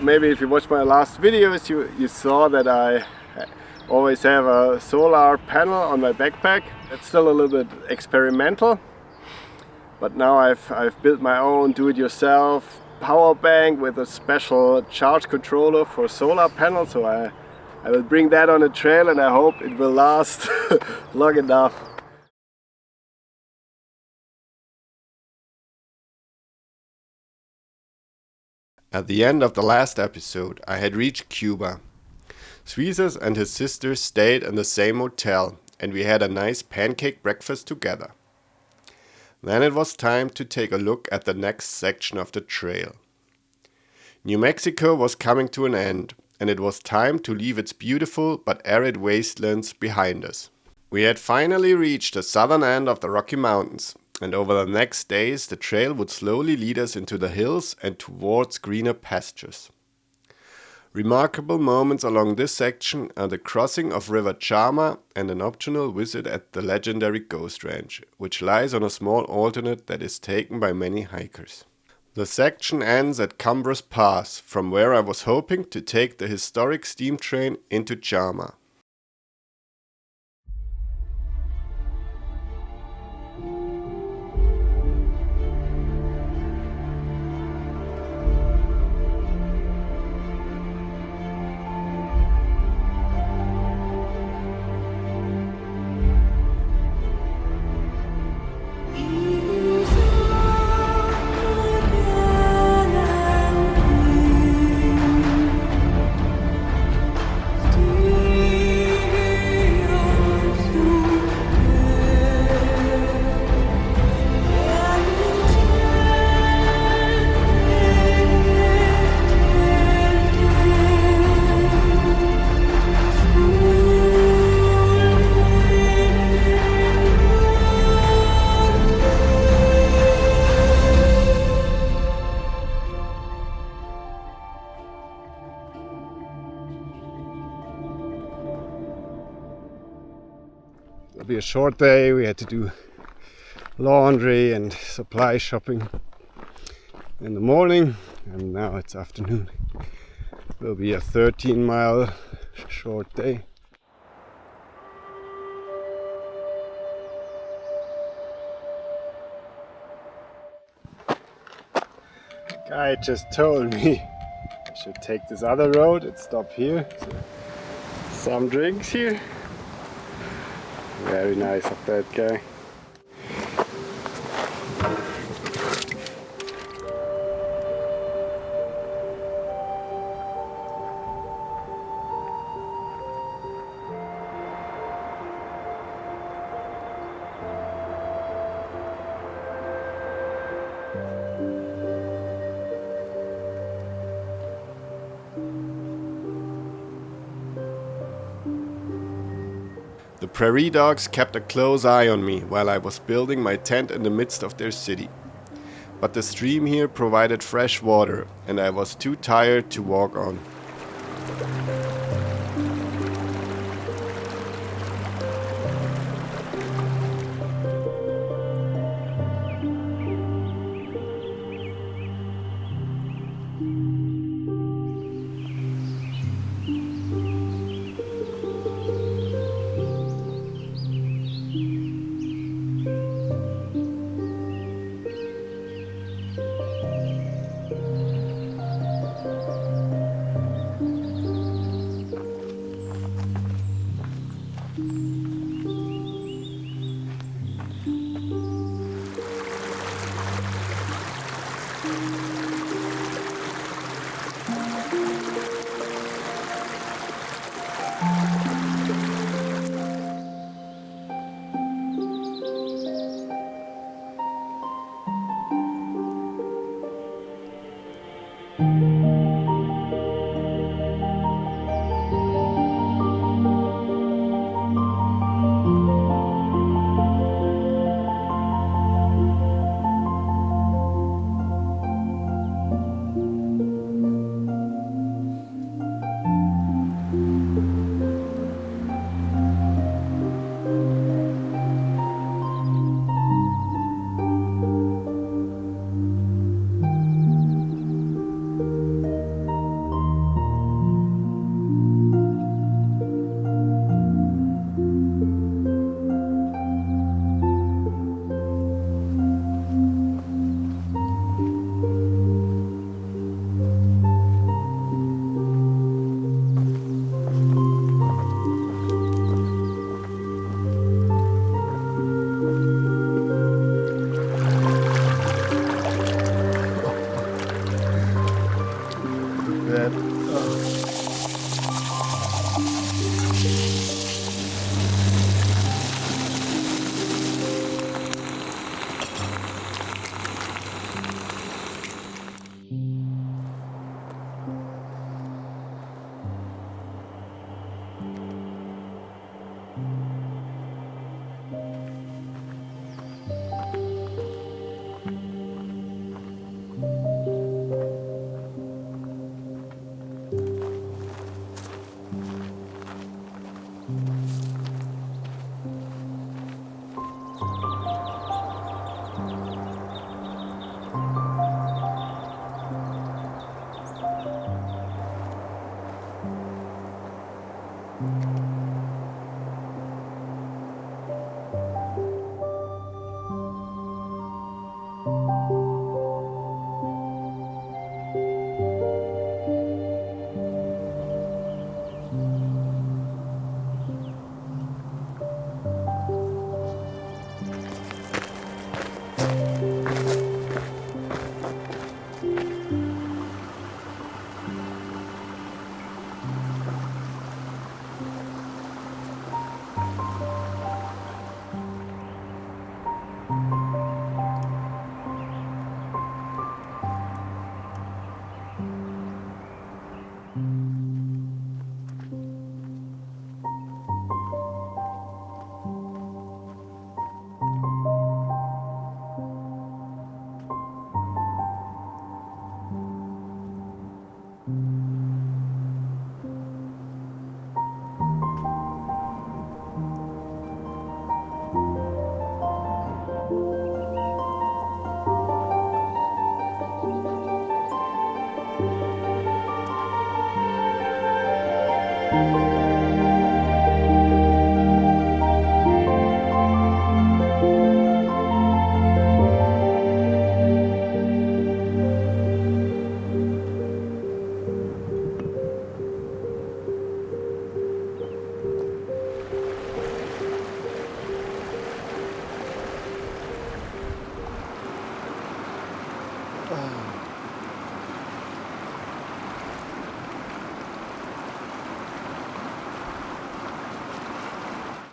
Maybe if you watched my last videos, you saw that I always have a solar panel on my backpack. It's still a little bit experimental, but now I've built my own do-it-yourself power bank with a special charge controller for solar panels. So I will bring that on the trail, and I hope it will last long enough. At the end of the last episode, I had reached Cuba. Suizes and his sister stayed in the same hotel, and we had a nice pancake breakfast together. Then it was time to take a look at the next section of the trail. New Mexico was coming to an end, and it was time to leave its beautiful but arid wastelands behind us. We had finally reached the southern end of the Rocky Mountains, and over the next days the trail would slowly lead us into the hills and towards greener pastures. Remarkable moments along this section are the crossing of River Chama and an optional visit at the legendary Ghost Ranch, which lies on a small alternate that is taken by many hikers. The section ends at Cumbres Pass, from where I was hoping to take the historic steam train into Chama. It'll be a short day. We had to do laundry and supply shopping in the morning, and now it's afternoon. It will be a 13-mile short day. Guy just told me I should take this other road and stop here. So, some drinks here. Very nice of that guy. The prairie dogs kept a close eye on me while I was building my tent in the midst of their city. But the stream here provided fresh water, and I was too tired to walk on.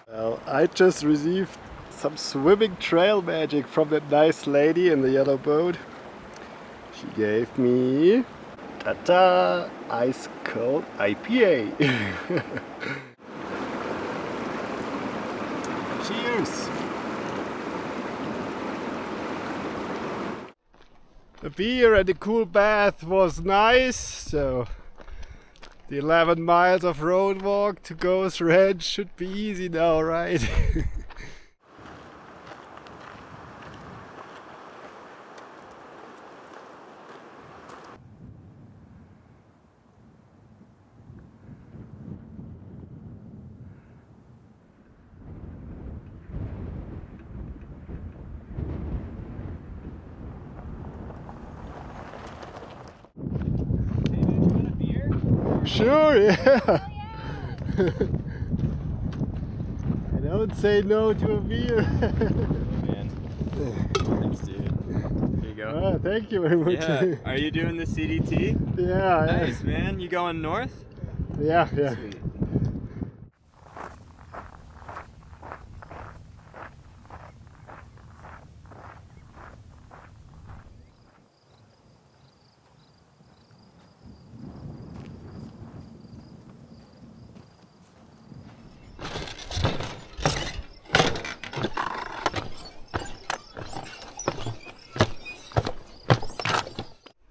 Well, I just received some swimming trail magic from that nice lady in the yellow boat. She gave me ta-ta, ice cold IPA. Cheers! The beer and the cool bath was nice, so the 11 miles of road walk to Ghost Ranch should be easy now, right? Sure, yeah. I don't say no to a beer. Man. Thanks, dude. Here you go. Oh, thank you very much. Yeah. Are you doing the CDT? Yeah. Nice, man. You going north? Yeah, yeah. Sweet.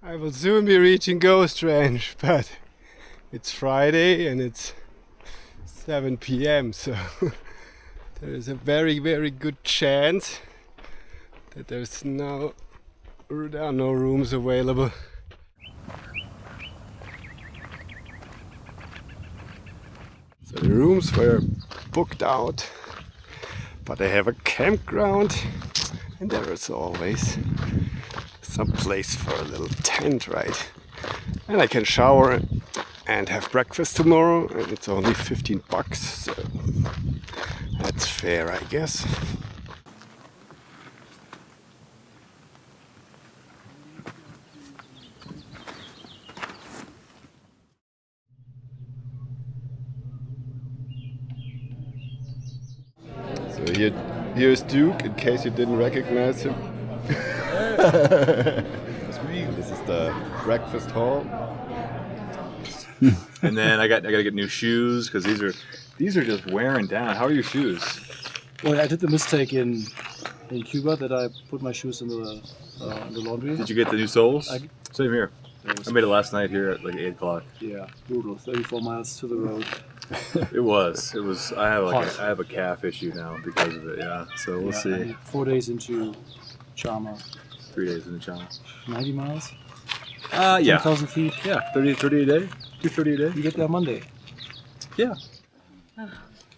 I will soon be reaching Ghost Ranch, but it's Friday and it's 7 p.m. so there is a very, very good chance that there are no rooms available. So the rooms were booked out, but they have a campground and there is always some place for a little tent, right? And I can shower and have breakfast tomorrow, and it's only $15, so that's fair, I guess. So here's Duke, in case you didn't recognize him. That's me. This is the breakfast hall. And then I gotta get new shoes because these are just wearing down. How are your shoes? Well, I did the mistake in Cuba that I put my shoes in the laundry. Did you get the new soles? I- Same here. I made it last night here at like 8 o'clock. Yeah, brutal. 34 miles to the road. It was. I Hot. have a calf issue now because of it. Yeah. So we'll Yeah, see. and 4 days into Chama. 3 days in the channel. 90 miles? Yeah. 10,000 feet. Yeah. 30 a day. 230 a day. You get there Monday. Yeah.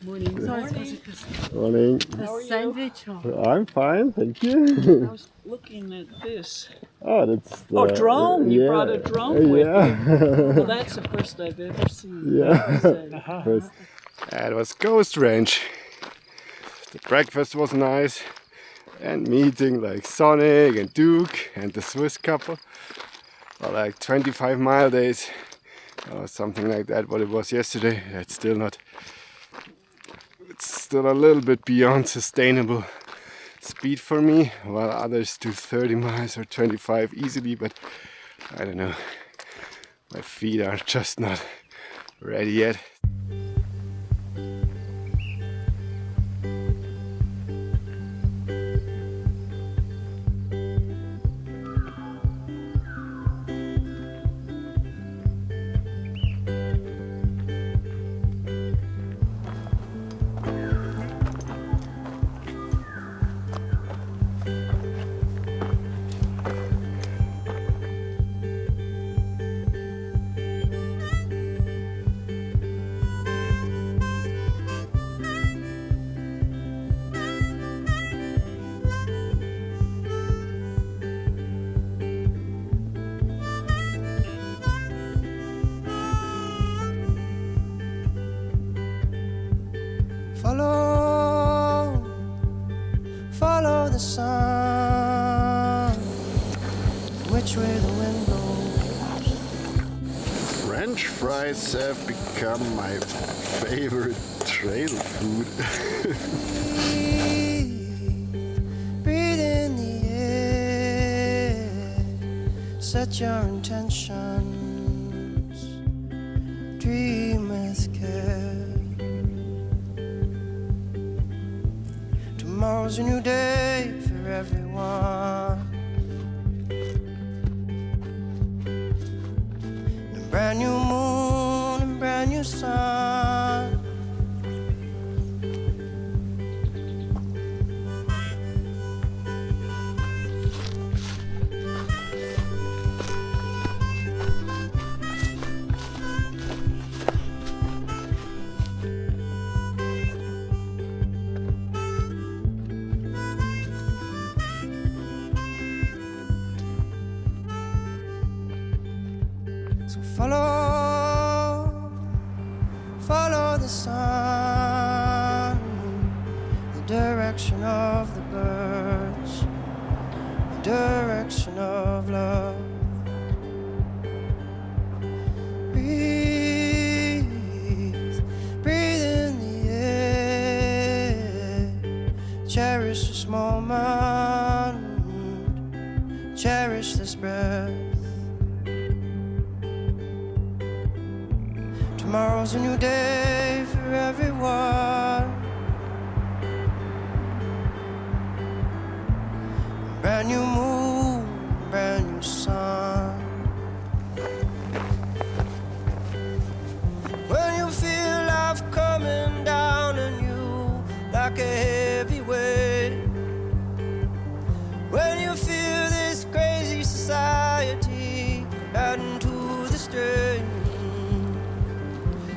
Morning. Sorry, it's Morning. a sandwich. I'm fine, thank you. I was looking at this. Oh, that's Oh, drone. You brought a drone with you. Yeah. Well, that's the first I've ever seen. Yeah. So, First. It was Ghost Ranch. The breakfast was nice, and meeting like Sonic and Duke and the Swiss couple. Or like 25-mile days or something like that, what it was yesterday. It's still a little bit beyond sustainable speed for me, while others do 30 miles or 25 easily, but I don't know. My feet are just not ready yet. which way the wind blows. French fries have become my favorite trail food. Breathe in the air, set your intentions, dream with care. Tomorrow's a new day for everyone. A brand new moon and brand new sun. So follow the sun, the direction of the birds, the direction of love. Breathe in the air, cherish this moment, cherish this breath. Tomorrow's a new day for everyone. Brand new moon, brand new sun. When you feel life coming down on you like a heavy weight. When you feel this crazy society adding to the strain.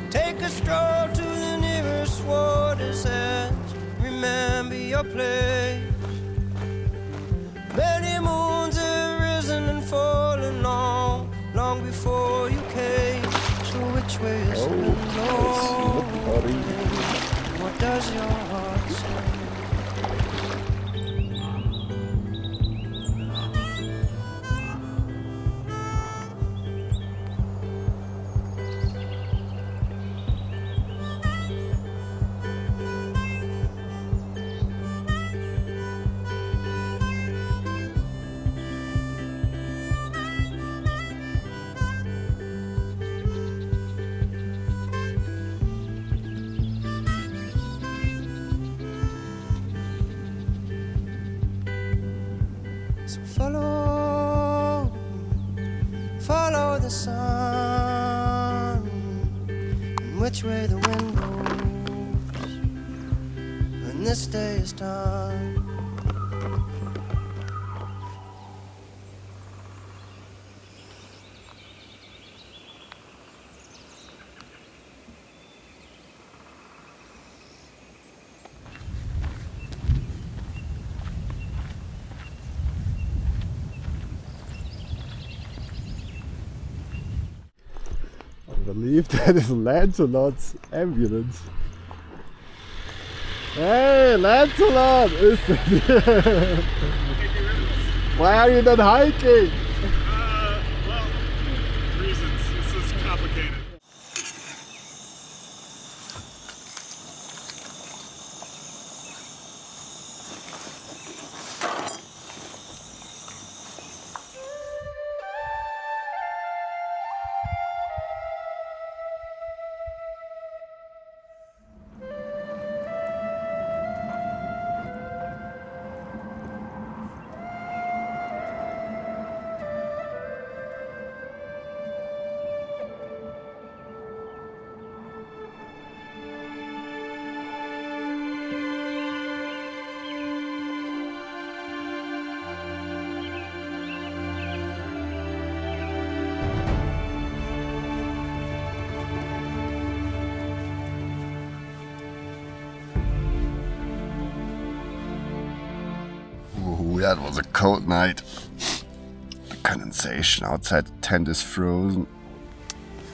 Take a stroll to the nearest water's edge. Remember your place. Many moons have risen and fallen long, long before you came. So which way is the wind blowing? What does your heart say? So follow the sun, and which way the wind blows when this day is done. I believe that is Lancelot's ambulance. Hey, Lancelot! Is that Why are you not hiking? Well, reasons. This is complicated. Ooh, that was a cold night. The condensation outside the tent is frozen.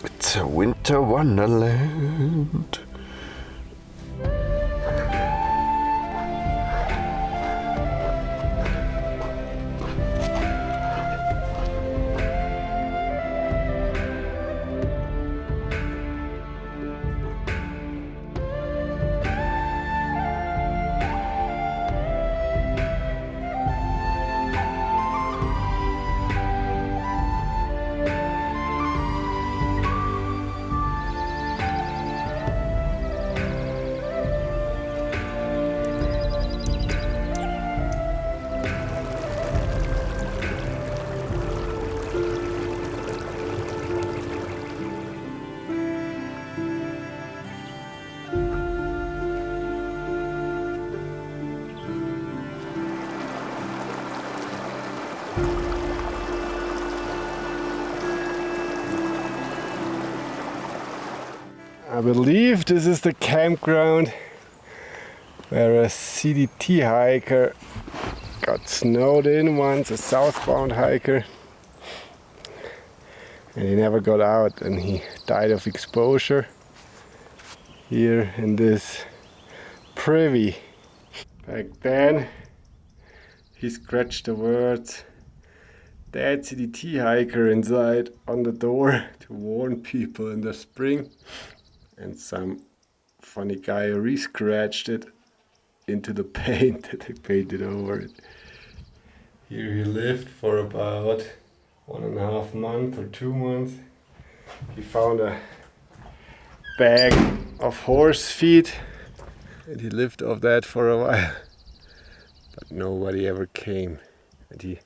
It's a winter wonderland. I believe this is the campground where a CDT hiker got snowed in once, a southbound hiker, and he never got out and he died of exposure here in this privy. Back then he scratched the words "Dead CDT hiker" inside on the door to warn people in the spring, and some funny guy re-scratched it into the paint that they painted over it. Here he lived for about 1.5 months or 2 months. He found a bag of horse feed and he lived off that for a while, but nobody ever came, and he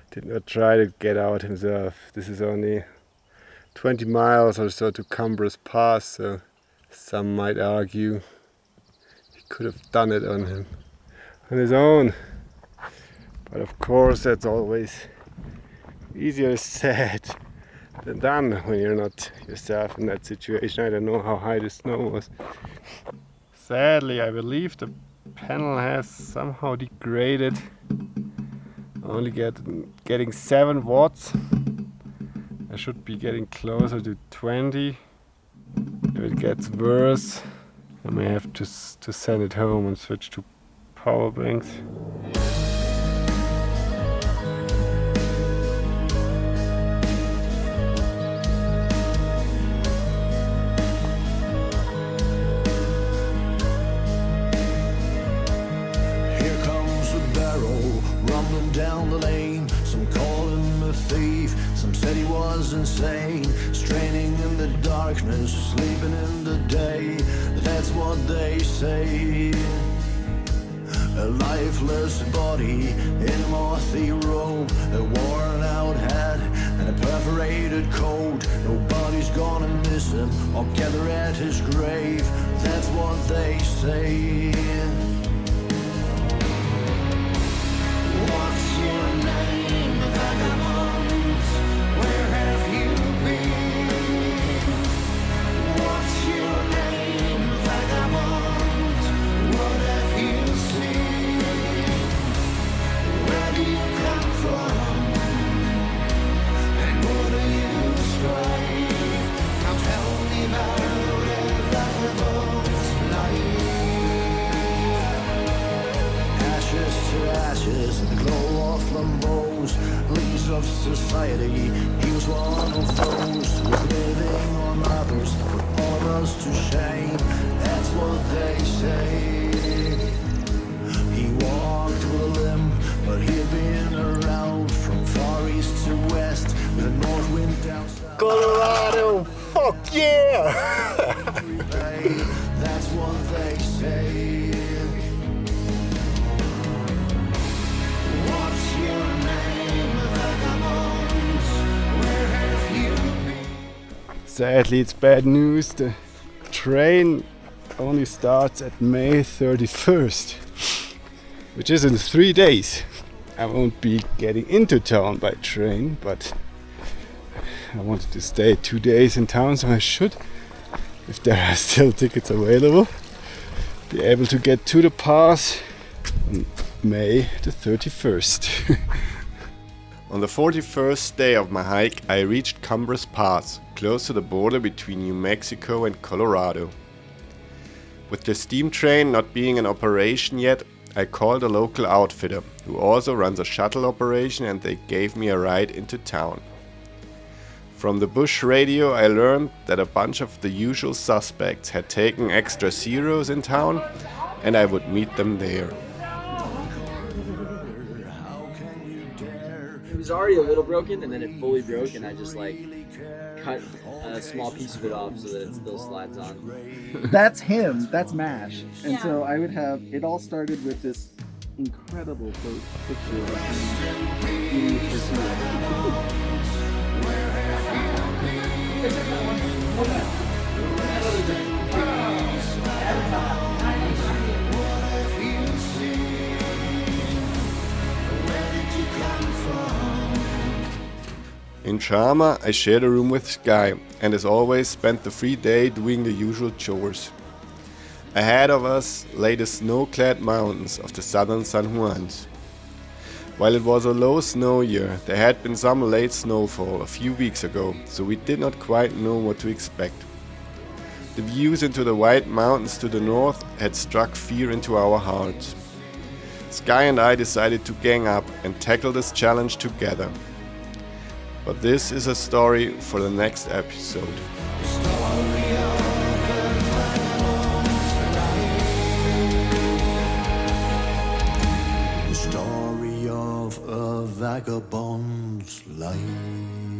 did not try to get out himself. This is only 20 miles or so to Cumbres Pass, so some might argue he could have done it on his own. But of course that's always easier said than done when you're not yourself in that situation. I don't know how high the snow was. Sadly, I believe the panel has somehow degraded. Only getting 7 watts. I should be getting closer to 20. If it gets worse, I may have to send it home and switch to power banks. Down the lane, some call him a thief, some said he was insane, straining in the darkness, sleeping in the day. That's what they say. A lifeless body in a mothy robe, a worn out hat and a perforated coat. Nobody's gonna miss him or gather at his grave. That's what they say. What's your name, vagabond? Where have you been? What's your name, vagabond? What have you seen? Where do you come from? And what do you strive? Now tell me about a vagabond's life. Ashes to ashes, the glow of flambeaus, leaves of society. He was one of those who was living on others, put all of us to shame. That's what they say. He walked with a limp, but he'd been around from far east to west, with a north wind down south. Colorado, fuck yeah! That's what they say. Sadly, it's bad news. The train only starts at May 31st, which is in 3 days. I won't be getting into town by train, but I wanted to stay 2 days in town, so I should, if there are still tickets available, be able to get to the pass on May the 31st. On the 41st day of my hike, I reached Cumbres Pass, close to the border between New Mexico and Colorado. With the steam train not being in operation yet, I called a local outfitter, who also runs a shuttle operation, and they gave me a ride into town. From the bush radio I learned that a bunch of the usual suspects had taken extra zeros in town, and I would meet them there. It was already a little broken, and then it fully broke, and I just cut a small piece of it off so that it still slides on. That's him. That's MASH. And so I would have, it all started with this incredible picture of him eating his In Sharma, I shared a room with Sky, and as always spent the free day doing the usual chores. Ahead of us lay the snow-clad mountains of the southern San Juans. While it was a low snow year, there had been some late snowfall a few weeks ago, so we did not quite know what to expect. The views into the white mountains to the north had struck fear into our hearts. Sky and I decided to gang up and tackle this challenge together. But this is a story for the next episode. The story of a vagabond's life.